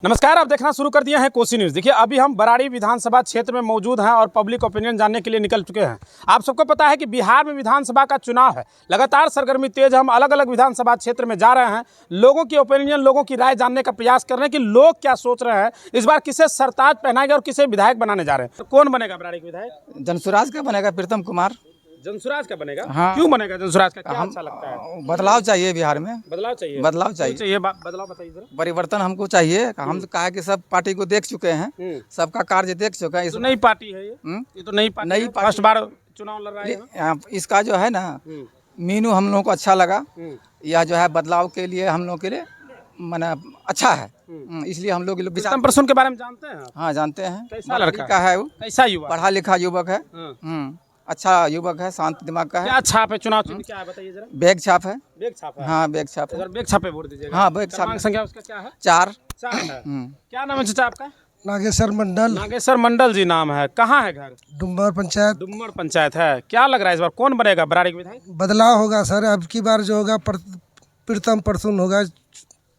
नमस्कार, आप देखना शुरू कर दिए हैं कोसी न्यूज़। देखिए, अभी हम बराड़ी विधानसभा क्षेत्र में मौजूद हैं और पब्लिक ओपिनियन जानने के लिए निकल चुके हैं। आप सबको पता है कि बिहार में विधानसभा का चुनाव है, लगातार सरगर्मी तेज। हम अलग अलग विधानसभा क्षेत्र में जा रहे हैं, लोगों की ओपिनियन, लोगों की राय जानने का प्रयास कर रहे हैं कि लोग क्या सोच रहे हैं, इस बार किसे सरताज पहनाएंगे और किसे विधायक बनाने जा रहे हैं। तो कौन बनेगा बराड़ी का विधायक? जनसुराज का बनेगा प्रीतम कुमार। जनसुराज का बनेगा? हाँ। क्यों बनेगा जनसुराज का? क्या अच्छा लगता है? बदलाव चाहिए बिहार में। बदलाव चाहिए? बदलाव चाहिए। बदलाव बताइए जरा। परिवर्तन हमको चाहिए। हम तो कहा कि सब पार्टी को देख चुके हैं, सबका कार्य देख चुके हैं। तो नई पार्टी है ये तो नई पार्टी नई है। पार्टी। फर्स्ट बार चुनाव लड़ रहा है। इसका जो है ना, मीनू हम लोगों को अच्छा लगा। यह जो है बदलाव के लिए हम लोग के लिए माने अच्छा है, इसलिए हम लोग प्रीतम प्रसून के बारे में जानते हैं? हाँ, जानते हैं। कैसा लड़का का है वो? कैसा युवा? पढ़ा लिखा युवक है। अच्छा युवक है, शांत दिमाग का है। क्या छाप है चुनाव चिन्ह? क्या है बताइए जरा। बैग छाप है। बैग छाप है? हाँ, बैग छाप है। बैग छापे वोट दीजिएगा। हाँ, बैग छाप। क्रमांक संख्या उसका क्या है? 4 है। क्या नाम है चाचा आपका? नागेश्वर मंडल। नागेश्वर मंडल जी नाम है। कहाँ है घर? डुम्बर पंचायत। डुम्मर पंचायत है। क्या लग रहा है इस बार कौन बनेगा बराड़ी का विधायक? बदलाव होगा सर, अब की बार जो होगा प्रीतम प्रसून होगा।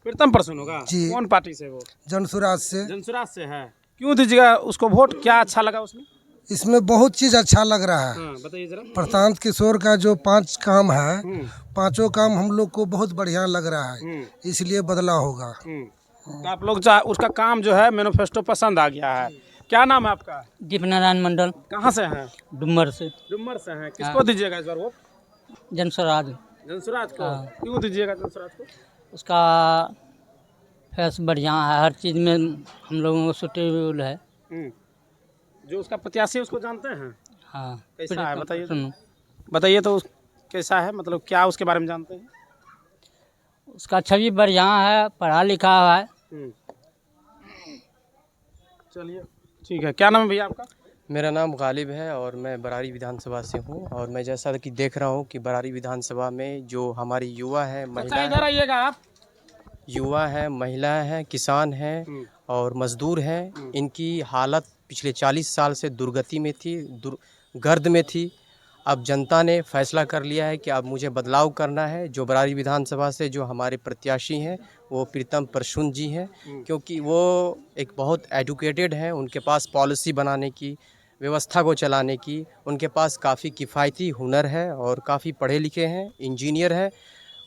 प्रीतम प्रसून होगा जी। कौन पार्टी से? वो जनसुराज से। जनसुराज से है। क्यों दीजिएगा उसको वोट? क्या अच्छा लगा उसमें? इसमें बहुत चीज अच्छा लग रहा है। बताइए जरा। प्रशांत किशोर का जो 5 काम है, पांचों काम हम लोग को बहुत बढ़िया लग रहा है, इसलिए बदलाव होगा। तो आप लोग उसका काम जो है मैनिफेस्टो पसंद आ गया है। क्या नाम है आपका? दीपनारायण मंडल। कहाँ से हैं? डुम्बर से। डुम्मर से हैं। किसको दीजिएगा इस बार वोट? जनसुराज। जनसुराज को? क्यों दीजिएगा जनसुराज को? उसका फेस बढ़िया है, हर चीज़ में हम लोगों को सुटेबल है। जो उसका प्रत्याशी है उसको जानते हैं? हाँ। कैसा है बताइए? सुनो, बताइए तो कैसा है, मतलब क्या उसके बारे में जानते हैं? उसका छवि बढ़िया है, पढ़ा लिखा है। चलिए ठीक है। क्या नाम है भैया आपका? मेरा नाम गालिब है और मैं बराड़ी विधानसभा से हूँ। और मैं जैसा कि देख रहा हूँ कि बराड़ी विधानसभा में जो हमारी युवा है, इधर आइएगा आप। युवा है, महिला है, किसान हैं और मजदूर हैं, इनकी हालत पिछले 40 साल से दुर्गति में थी, गर्द में थी। अब जनता ने फैसला कर लिया है कि अब मुझे बदलाव करना है। जो बराड़ी विधानसभा से जो हमारे प्रत्याशी हैं वो प्रीतम प्रसून जी हैं, क्योंकि वो एक बहुत एजुकेटेड हैं। उनके पास पॉलिसी बनाने की, व्यवस्था को चलाने की उनके पास काफ़ी किफ़ायती हुनर है और काफ़ी पढ़े लिखे हैं, इंजीनियर है।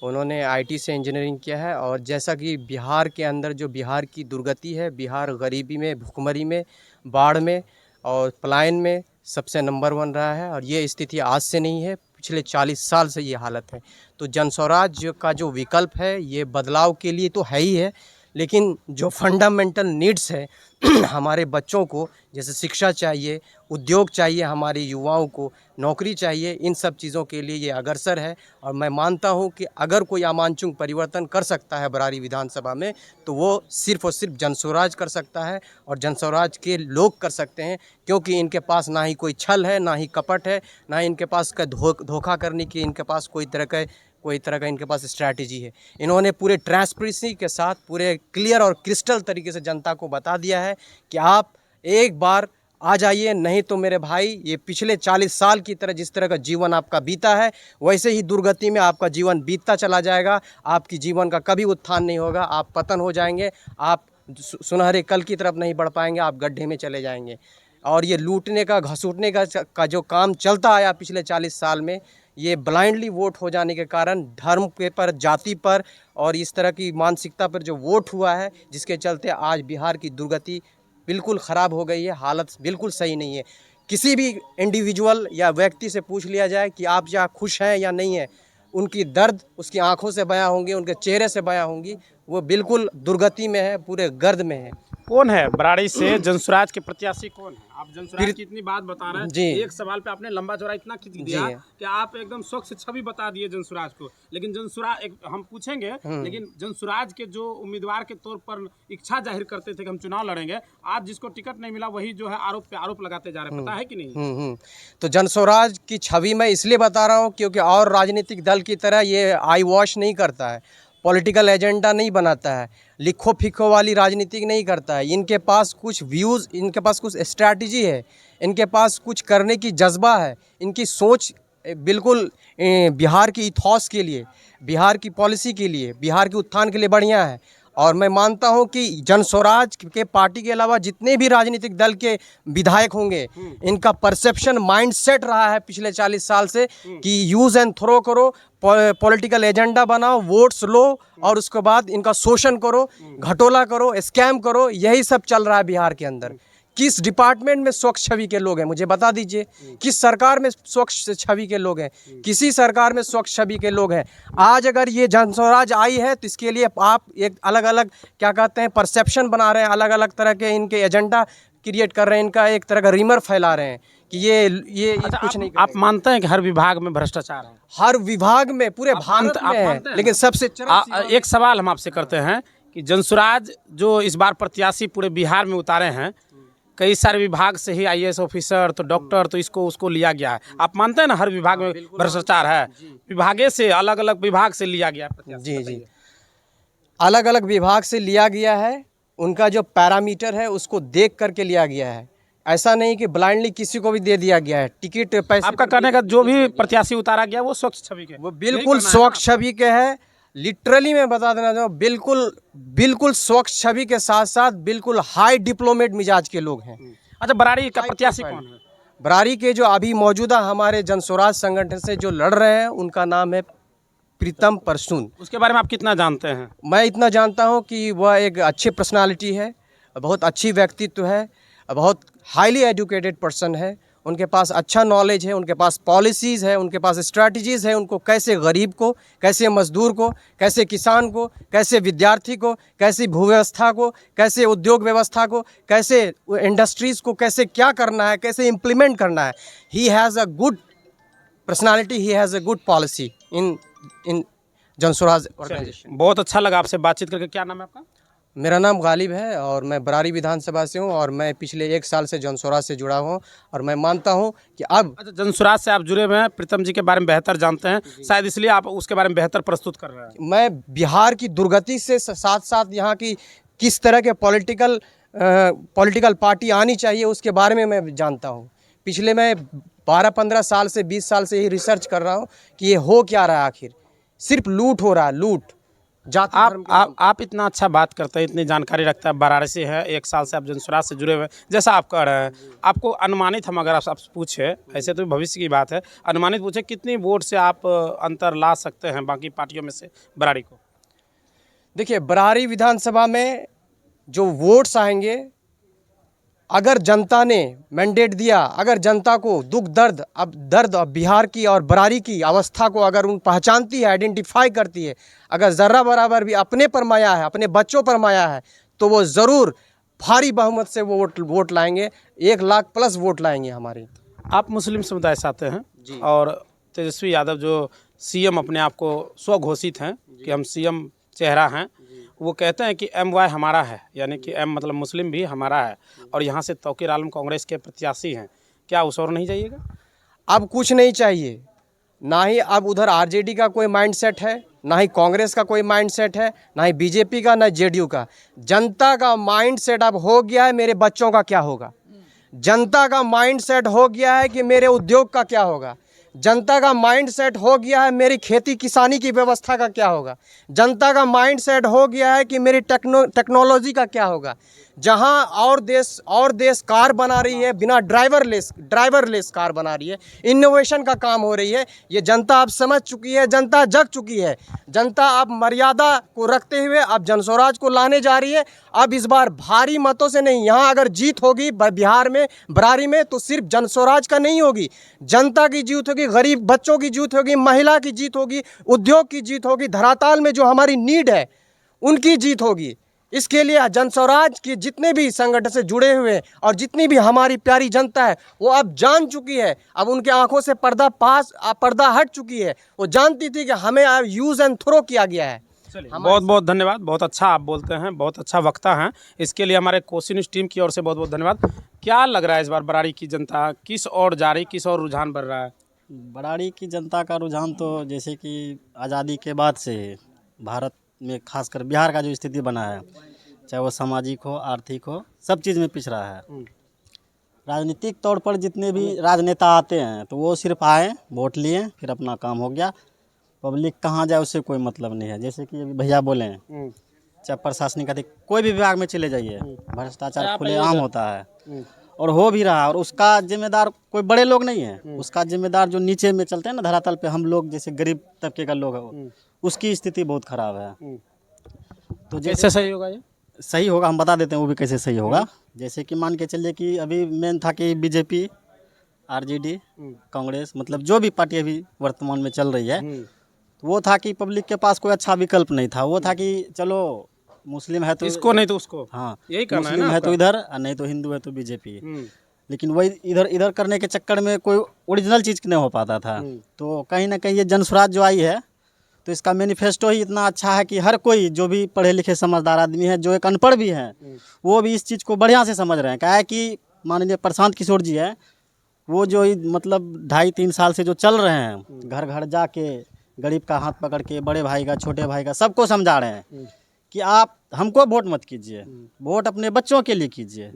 उन्होंने आईटी से इंजीनियरिंग किया है। और जैसा कि बिहार के अंदर जो बिहार की दुर्गति है, बिहार गरीबी में, भुखमरी में, बाढ़ में और पलायन में सबसे नंबर 1 रहा है। और ये स्थिति आज से नहीं है, पिछले 40 साल से ये हालत है। तो जनस्वराज का जो विकल्प है ये बदलाव के लिए तो है ही है, लेकिन जो फंडामेंटल नीड्स है हमारे बच्चों को, जैसे शिक्षा चाहिए, उद्योग चाहिए, हमारे युवाओं को नौकरी चाहिए, इन सब चीज़ों के लिए ये अग्रसर है। और मैं मानता हूँ कि अगर कोई आमांचुक परिवर्तन कर सकता है बराड़ी विधानसभा में तो वो सिर्फ़ और सिर्फ जनस्वराज कर सकता है और जनस्वराज के लोग कर सकते हैं, क्योंकि इनके पास ना ही कोई छल है, ना ही कपट है, ना ही इनके पास का धोखा करने की इनके पास कोई तरह का इनके पास स्ट्रैटेजी है। इन्होंने पूरे ट्रांसपेरेंसी के साथ, पूरे क्लियर और क्रिस्टल तरीके से जनता को बता दिया है कि आप एक बार आ जाइए, नहीं तो मेरे भाई ये पिछले 40 साल की तरह जिस तरह का जीवन आपका बीता है वैसे ही दुर्गति में आपका जीवन बीतता चला जाएगा। आपकी जीवन का कभी उत्थान नहीं होगा, आप पतन हो जाएंगे, आप सुनहरे कल की तरफ नहीं बढ़ पाएंगे, आप गड्ढे में चले जाएंगे। और ये लूटने का, घसूटने का जो काम चलता आया पिछले 40 साल में, ये ब्लाइंडली वोट हो जाने के कारण धर्म के पर, जाति पर और इस तरह की मानसिकता पर जो वोट हुआ है, जिसके चलते आज बिहार की दुर्गति बिल्कुल ख़राब हो गई है, हालत बिल्कुल सही नहीं है। किसी भी इंडिविजुअल या व्यक्ति से पूछ लिया जाए कि आप या खुश हैं या नहीं हैं, उनकी दर्द उसकी आंखों से बयां होंगे, उनके चेहरे से बयां होंगी। वो बिल्कुल दुर्गति में है, पूरे गर्द में है। कौन है बराड़ी से जनसुराज के प्रत्याशी कौन है? आप जनसुराज की इतनी बात बता रहे हैं जी। एक सवाल पे आपने लंबा चौड़ा इतना खींच दिया कि आप एकदम स्वच्छ छवि बता दिए जनसुराज को। लेकिन जनसुराज हम पूछेंगे, लेकिन जनसुराज के जो उम्मीदवार के तौर पर इच्छा जाहिर करते थे कि हम चुनाव लड़ेंगे, आज जिसको टिकट नहीं मिला वही जो है आरोप पे आरोप लगाते जा रहे हैं, पता है कि नहीं? तो जनस्वराज की छवि मैं इसलिए बता रहा हूँ क्योंकि और राजनीतिक दल की तरह ये आई वॉश नहीं करता है, पॉलिटिकल एजेंडा नहीं बनाता है, लिखो फिखो वाली राजनीति नहीं करता है। इनके पास कुछ व्यूज़, इनके पास कुछ स्ट्रैटेजी है, इनके पास कुछ करने की जज्बा है, इनकी सोच बिल्कुल बिहार की इथॉस के लिए, बिहार की पॉलिसी के लिए, बिहार के उत्थान के लिए बढ़िया है। और मैं मानता हूं कि जन स्वराज के पार्टी के अलावा जितने भी राजनीतिक दल के विधायक होंगे, इनका परसेप्शन माइंडसेट रहा है पिछले 40 साल से कि यूज़ एंड थ्रो करो, पॉलिटिकल एजेंडा बनाओ, वोट्स लो और उसके बाद इनका शोषण करो, घटोला करो, स्कैम करो। यही सब चल रहा है बिहार के अंदर। किस डिपार्टमेंट में स्वच्छ छवि के लोग हैं, मुझे बता दीजिए। किस सरकार में स्वच्छ छवि के लोग हैं? किसी सरकार में स्वच्छ छवि के लोग हैं? आज अगर ये जन स्वराज आई है तो इसके लिए आप एक अलग अलग क्या कहते हैं परसेप्शन बना रहे हैं, अलग अलग तरह के इनके एजेंडा क्रिएट कर रहे हैं, इनका एक तरह का रिमर फैला रहे हैं कि ये कुछ नहीं आप मानते हैं कि हर विभाग में भ्रष्टाचार है? हर विभाग में, पूरे भारत में है, लेकिन सबसे एक सवाल हम आपसे करते हैं कि जनसुराज जो इस बार प्रत्याशी पूरे बिहार में उतारे हैं, कई सारे विभाग से ही आईएएस ऑफिसर तो डॉक्टर तो इसको उसको लिया गया है। आप मानते हैं ना हर विभाग में भ्रष्टाचार है? विभागे से अलग अलग विभाग से लिया गया है। जी, अलग अलग विभाग से लिया गया है। उनका जो पैरामीटर है उसको देख करके लिया गया है। ऐसा नहीं कि ब्लाइंडली किसी को भी दे दिया गया है टिकट पैसे। आपका कहने का जो भी प्रत्याशी उतारा गया वो स्वच्छ छवि के, वो बिल्कुल स्वच्छ छवि के है। लिटरली मैं बता देना चाहूँ, बिल्कुल स्वच्छ छवि के साथ साथ बिल्कुल हाई डिप्लोमेट मिजाज के लोग हैं। अच्छा, बरारी का प्रत्याशी कौन है? बरारी के जो अभी मौजूदा हमारे जन स्वराज संगठन से जो लड़ रहे हैं उनका नाम है प्रीतम परसून। उसके बारे में आप कितना जानते हैं? मैं इतना जानता हूं कि वह एक अच्छी पर्सनालिटी है, बहुत अच्छी व्यक्तित्व है, बहुत हाईली एजुकेटेड पर्सन है। उनके पास अच्छा नॉलेज है, उनके पास पॉलिसीज़ है, उनके पास स्ट्रैटेजीज़ है। उनको कैसे गरीब को, कैसे मजदूर को, कैसे किसान को, कैसे विद्यार्थी को, कैसे भूव्यवस्था को, कैसे उद्योग व्यवस्था को, कैसे इंडस्ट्रीज़ को कैसे क्या करना है, कैसे इम्प्लीमेंट करना है। He has a good personality, he has a good policy in जन स्वराज ऑर्गेनाइजेशन। बहुत अच्छा लगा आपसे बातचीत करके। क्या नाम है आपका? मेरा नाम गालिब है और मैं बरारी विधानसभा से हूं और मैं पिछले 1 साल से जन स्वराज से जुड़ा हूं और मैं मानता हूं कि अब अच्छा, जनसुराज से आप जुड़े हुए हैं, प्रीतम जी के बारे में बेहतर जानते हैं, शायद इसलिए आप उसके बारे में बेहतर प्रस्तुत कर रहे हैं। मैं बिहार की दुर्गति से साथ साथ यहाँ की किस तरह के पॉलिटिकल पार्टी आनी चाहिए उसके बारे में मैं जानता हूँ। पिछले मैं 12-15 साल से 20 साल से ही रिसर्च कर रहा हूँ कि ये हो क्या रहा है। आखिर सिर्फ लूट हो रहा है, लूट। आप इतना अच्छा बात करते हैं, इतनी जानकारी रखते हैं, वाराणसी है, 1 साल से आप जनसुराज से जुड़े हुए हैं। जैसा आप कह रहे हैं, आपको अनुमानित हम अगर आप पूछे, ऐसे तो भविष्य की बात है, अनुमानित पूछे कितनी वोट से आप अंतर ला सकते हैं बाकी पार्टियों में से बरारी को? देखिए, बरारी विधानसभा में जो वोट्स आएंगे, अगर जनता ने मैंडेट दिया, अगर जनता को दर्द अब बिहार की और बरारी की अवस्था को अगर उन पहचानती है, आइडेंटिफाई करती है, अगर ज़र्रा बराबर भी अपने पर माया है, अपने बच्चों पर माया है, तो वो ज़रूर भारी बहुमत से वो वोट लाएंगे। 1 लाख प्लस वोट लाएंगे हमारे। आप मुस्लिम समुदाय से आते हैं और तेजस्वी यादव जो सीएम अपने आप को स्वघोषित हैं कि हम सीएम चेहरा हैं, वो कहते हैं कि MY हमारा है, यानी कि M मतलब मुस्लिम भी हमारा है, और यहाँ से तौकीर आलम कांग्रेस के प्रत्याशी हैं। क्या उस और नहीं जाइएगा? अब कुछ नहीं चाहिए, ना ही अब उधर RJD का कोई माइंडसेट है, ना ही कांग्रेस का कोई माइंडसेट है, ना ही BJP का, ना JDU का। जनता का माइंडसेट अब हो गया है मेरे बच्चों का क्या होगा। जनता का माइंडसेट हो गया है कि मेरे उद्योग का क्या होगा। जनता का माइंडसेट हो गया है मेरी खेती किसानी की व्यवस्था का क्या होगा। जनता का माइंडसेट हो गया है कि मेरी टेक्नोलॉजी का क्या होगा। जहां और देश कार बना रही है, बिना ड्राइवरलेस कार बना रही है, इनोवेशन का काम हो रही है। ये जनता अब समझ चुकी है, जनता जग चुकी है। जनता अब मर्यादा को रखते हुए अब जनस्वराज को लाने जा रही है। अब इस बार भारी मतों से नहीं, यहाँ अगर जीत होगी बिहार में, बरारी में, तो सिर्फ जनस्वराज का नहीं होगी, जनता की जीत होगी, गरीब बच्चों की जीत होगी, महिला की जीत होगी, उद्योग की जीत होगी, धरातल में जो हमारी नीड है उनकी जीत होगी। इसके लिए जनस्वराज के जितने भी संगठन से जुड़े हुए और जितनी भी हमारी प्यारी जनता है वो अब जान चुकी है। अब उनके आंखों से पर्दा हट चुकी है। वो जानती थी कि हमें अब यूज़ एंड थ्रो किया गया है। बहुत बहुत धन्यवाद, बहुत अच्छा आप बोलते हैं, बहुत अच्छा वक्ता हैं। इसके लिए हमारे कोसी न्यूज़ टीम की ओर से बहुत बहुत धन्यवाद। क्या लग रहा है इस बार बरारी की जनता किस ओर जा रही, किस ओर रुझान बढ़ रहा है? बरारी की जनता का रुझान तो जैसे कि आज़ादी के बाद से भारत में खासकर बिहार का जो स्थिति बना है, चाहे वो सामाजिक हो, आर्थिक हो, सब चीज़ में पिछड़ा है। राजनीतिक तौर पर जितने भी राजनेता आते हैं तो वो सिर्फ आए, वोट लिए, फिर अपना काम हो गया। पब्लिक कहाँ जाए उससे कोई मतलब नहीं है। जैसे कि अभी भैया बोले हैं चाहे प्रशासनिक अधिकारी, कोई भी विभाग में चले जाइए, भ्रष्टाचार खुलेआम होता है और हो भी रहा है। और उसका जिम्मेदार कोई बड़े लोग नहीं है, उसका जिम्मेदार जो नीचे में चलते हैं ना, धरातल पे हम लोग जैसे गरीब तबके का लोग है, उसकी स्थिति बहुत खराब है। तो कैसे सही होगा ये? सही होगा, हम बता देते हैं वो भी कैसे सही होगा। जैसे कि मान के चलिए कि अभी मेन था कि बीजेपी, आरजेडी, कांग्रेस, मतलब जो भी पार्टी अभी वर्तमान में चल रही है, तो वो था कि पब्लिक के पास कोई अच्छा विकल्प नहीं था। वो था कि चलो मुस्लिम है तो इसको नहीं तो उसको, हाँ, यही करना है मुस्लिम ना है तो इधर, और नहीं तो हिंदू है तो बीजेपी। लेकिन वही इधर इधर करने के चक्कर में कोई ओरिजिनल चीज़ नहीं हो पाता था। तो कहीं ना कहीं ये जनस्वराज जो आई है, तो इसका मैनिफेस्टो ही इतना अच्छा है कि हर कोई जो भी पढ़े लिखे समझदार आदमी है, जो एक अनपढ़ भी है, वो भी इस चीज़ को बढ़िया से समझ रहे हैं। क्या है कि माननीय प्रशांत किशोर जी है, वो जो मतलब 2.5-3 साल से जो चल रहे हैं, घर घर जाके गरीब का हाथ पकड़ के, बड़े भाई का, छोटे भाई का, सबको समझा रहे हैं कि आप हमको वोट मत कीजिए, वोट अपने बच्चों के लिए कीजिए।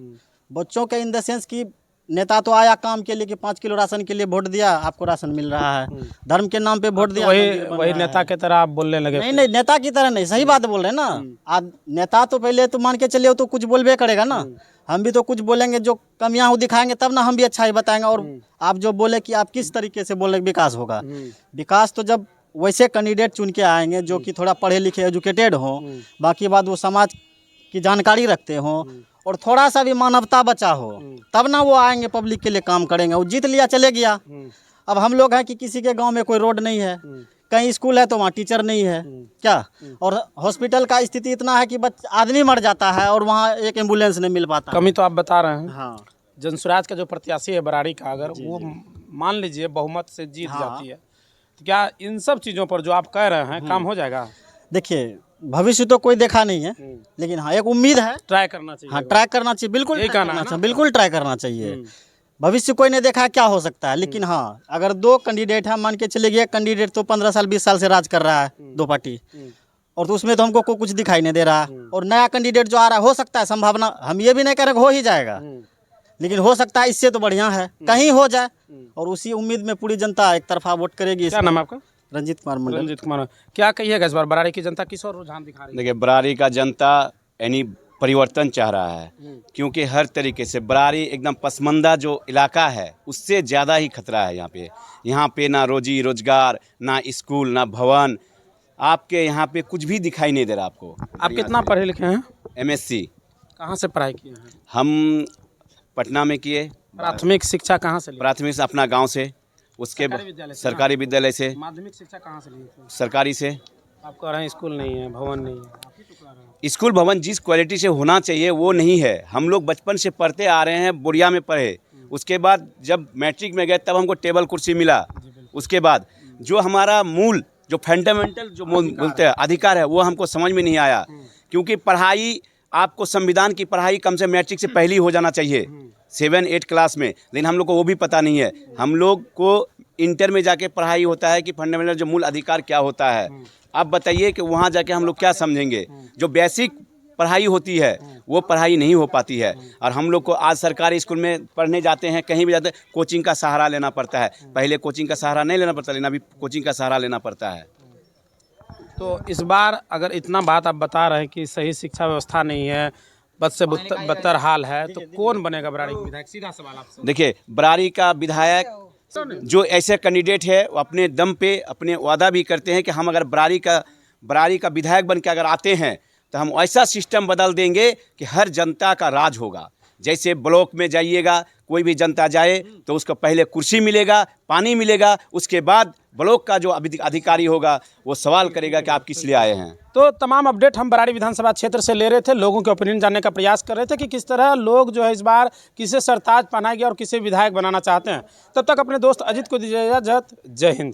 बच्चों के इन द सेंस कि नेता तो आया काम के लिए कि 5 किलो राशन के लिए वोट दिया, आपको राशन मिल रहा है, धर्म के नाम पे वोट दिया, वही नेता के तरह आप बोलने लगे। नहीं नहीं, नेता की तरह नहीं, सही बात बोल रहे हैं ना आप। नेता तो पहले तो मान के चलिए तो कुछ बोलबे करेगा ना, हम भी तो कुछ बोलेंगे, जो कमियां वो दिखाएंगे तब ना हम भी अच्छा ही बताएंगे। और आप जो बोले कि आप किस तरीके से बोले विकास होगा, विकास तो जब वैसे कैंडिडेट चुन के आएंगे जो कि थोड़ा पढ़े लिखे एजुकेटेड हो, बाकी बात वो समाज की जानकारी रखते हो और थोड़ा सा भी मानवता बचा हो, तब ना वो आएंगे पब्लिक के लिए काम करेंगे। वो जीत लिया चले गया। अब हम लोग हैं कि किसी के गांव में कोई रोड नहीं है, कहीं स्कूल है तो वहाँ टीचर नहीं है क्या, और हॉस्पिटल का स्थिति इतना है कि आदमी मर जाता है और वहाँ एक एम्बुलेंस नहीं मिल पाता। कमी तो आप बता रहे हैं। हाँ, जनसुराज का जो प्रत्याशी है बराड़ी का, अगर वो मान लीजिए बहुमत से जीत जाती है, तो क्या इन सब चीज़ों पर जो आप कह रहे हैं काम हो जाएगा? देखिए भविष्य तो कोई देखा नहीं है, लेकिन हाँ एक उम्मीद है, ट्राई करना चाहिए। हाँ ट्राई करना चाहिए, बिल्कुल यही ट्राई कहना है करना ना? चाहिए, बिल्कुल ट्राई करना चाहिए। भविष्य कोई नहीं देखा है क्या हो सकता है, लेकिन हाँ अगर 2 कैंडिडेट हैं, मान के चले गए कैंडिडेट तो 15 साल 20 साल से राज कर रहा है 2 पार्टी, और तो उसमें तो हमको कुछ दिखाई नहीं दे रहा। और नया कैंडिडेट जो आ रहा है, हो सकता है संभावना, हम ये भी नहीं कह रहे हो ही जाएगा, लेकिन हो सकता है इससे तो बढ़िया है कहीं हो जाए, और उसी उम्मीद में पूरी जनता एक तरफा वोट करेगी। क्या नाम आपका? रंजीत कुमार मंडल। रंजीत कुमार, क्या कहिएगा इस बार बराड़ी की जनता किस और रुझान दिखा रही है? देखिए, बराड़ी का जनता यानी परिवर्तन चाह रहा है, क्योंकि हर तरीके से बराड़ी एकदम पसमानदा जो इलाका है उससे ज़्यादा ही खतरा है। यहाँ पे ना रोजी रोजगार, ना स्कूल, ना भवन, आपके यहाँ पे कुछ भी दिखाई नहीं दे रहा आपको। आप कितना पढ़े लिखे हैं? MSc। कहाँ से पढ़ाई किए हैं? हम पटना में किए। प्राथमिक शिक्षा कहाँ से ली? प्राथमिक से अपना गांव से, उसके सरकारी विद्यालय से। माध्यमिक शिक्षा कहाँ से ली थी? सरकारी से। आप कह रहे हैं स्कूल नहीं है, भवन नहीं है, आप ही तो कह रहे हैं। स्कूल भवन जिस क्वालिटी से होना चाहिए वो नहीं है। हम लोग बचपन से पढ़ते आ रहे हैं, बुढ़िया में पढ़े, उसके बाद जब मैट्रिक में गए तब हमको टेबल कुर्सी मिला। उसके बाद जो हमारा मूल जो फंडामेंटल जो बोलते हैं अधिकार है वो हमको समझ में नहीं आया, क्योंकि पढ़ाई आपको संविधान की पढ़ाई कम से मैट्रिक से पहले ही हो जाना चाहिए 7-8 क्लास में, लेकिन हम लोग को वो भी पता नहीं है। हम लोग को इंटर में जाके पढ़ाई होता है कि फंडामेंटल जो मूल अधिकार क्या होता है। आप बताइए कि वहाँ जाके हम लोग क्या समझेंगे? जो बेसिक पढ़ाई होती है वो पढ़ाई नहीं हो पाती है। और हम लोग को आज सरकारी स्कूल में पढ़ने जाते हैं, कहीं भी जाते हैं, कोचिंग का सहारा लेना पड़ता है। पहले कोचिंग का सहारा नहीं लेना पड़ता, लेकिन अभी कोचिंग का सहारा लेना पड़ता है। तो इस बार अगर इतना बात आप बता रहे हैं कि सही शिक्षा व्यवस्था नहीं है, बद से बदतर हाल है, तो कौन बनेगा बराड़ी का विधायक? सीधा सवाल आपसे। देखिए, बराड़ी का विधायक जो ऐसे कैंडिडेट है वो अपने दम पे अपने वादा भी करते हैं कि हम अगर बराड़ी का विधायक बन के अगर आते हैं तो हम ऐसा सिस्टम बदल देंगे कि हर जनता का राज होगा। जैसे ब्लॉक में जाइएगा, कोई भी जनता जाए तो उसको पहले कुर्सी मिलेगा, पानी मिलेगा, उसके बाद ब्लॉक का जो अधिकारी होगा वो सवाल करेगा कि आप किस लिए आए हैं। तो तमाम अपडेट हम बराड़ी विधानसभा क्षेत्र से ले रहे थे, लोगों के ओपिनियन जानने का प्रयास कर रहे थे कि किस तरह लोग जो है इस बार किसे सरताज पहनाएंगे और किसे विधायक बनाना चाहते हैं। तब तक अपने दोस्त अजित को दीजिए इजाजत। जय हिंद।